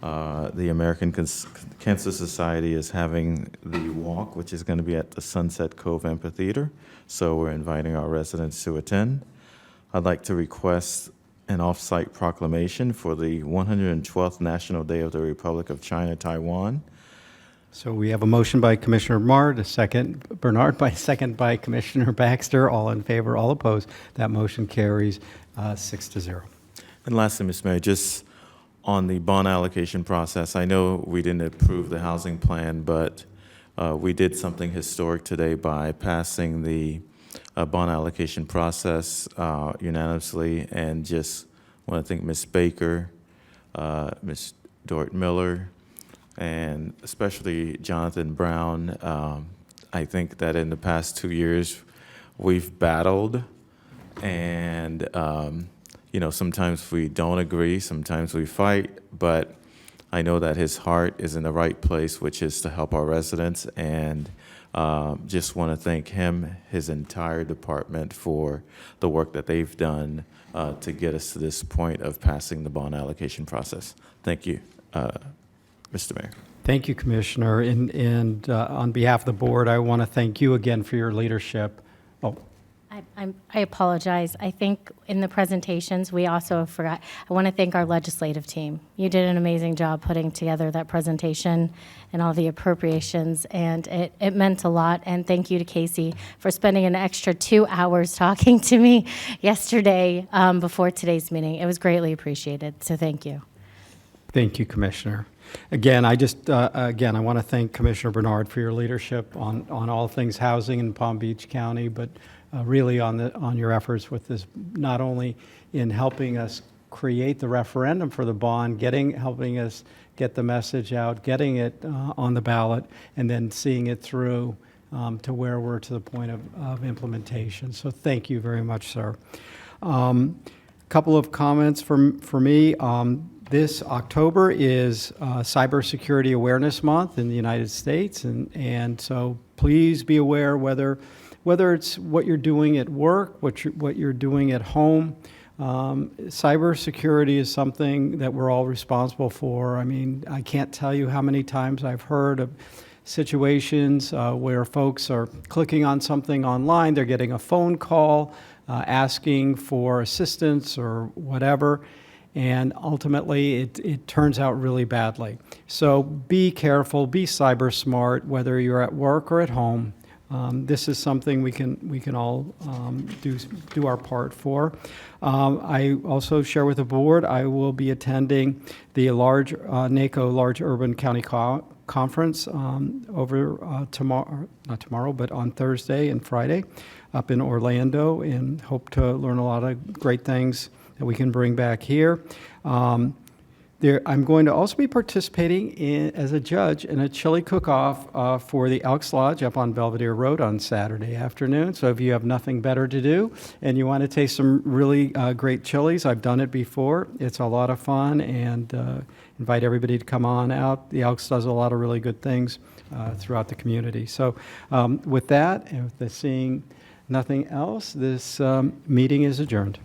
the American Cancer Society is having the walk, which is going to be at the Sunset Cove Amphitheater. So we're inviting our residents to attend. I'd like to request an off-site proclamation for the 112th National Day of the Republic of China, Taiwan. So we have a motion by Commissioner Bernard, second by Commissioner Baxter. All in favor, all opposed. That motion carries 6-0. And lastly, Ms. Mayor, just on the bond allocation process, I know we didn't approve the housing plan, but we did something historic today by passing the bond allocation process unanimously, and just want to thank Ms. Baker, Ms. Dort Miller, and especially Jonathan Brown. I think that in the past 2 years, we've battled, and sometimes we don't agree, sometimes we fight, but I know that his heart is in the right place, which is to help our residents, and just want to thank him, his entire department, for the work that they've done to get us to this point of passing the bond allocation process. Thank you, Mr. Mayor. Thank you, Commissioner. And on behalf of the board, I want to thank you again for your leadership. Oh, I apologize. I think in the presentations, we also forgot. I want to thank our legislative team. You did an amazing job putting together that presentation and all the appropriations, and it meant a lot. And thank you to Casey for spending an extra 2 hours talking to me yesterday before today's meeting. It was greatly appreciated, so thank you. thank you, Commissioner. Again, I want to thank Commissioner Bernard for your leadership on all things housing in Palm Beach County, but really on your efforts with this, not only in helping us create the referendum for the bond, helping us get the message out, getting it on the ballot, and then seeing it through to where we're to the point of implementation. So thank you very much, sir. Couple of comments for me. This October is Cybersecurity Awareness Month in the United States, and so please be aware whether it's what you're doing at work, what you're doing at home. Cybersecurity is something that we're all responsible for. I mean, I can't tell you how many times I've heard of situations where folks are clicking on something online, they're getting a phone call asking for assistance or whatever, and ultimately it turns out really badly. So be careful, be cyber smart, whether you're at work or at home. This is something we can all do our part for. I also share with the board, I will be attending the NACO Large Urban County Conference over not tomorrow, but on Thursday and Friday up in Orlando, and hope to learn a lot of great things that we can bring back here. I'm going to also be participating as a judge in a chili cook-off for the Elks Lodge up on Belvedere Road on Saturday afternoon. So if you have nothing better to do and you want to taste some really great chilies, I've done it before. It's a lot of fun, and invite everybody to come on out. The Elks does a lot of really good things throughout the community. So with that, and with seeing nothing else, this meeting is adjourned.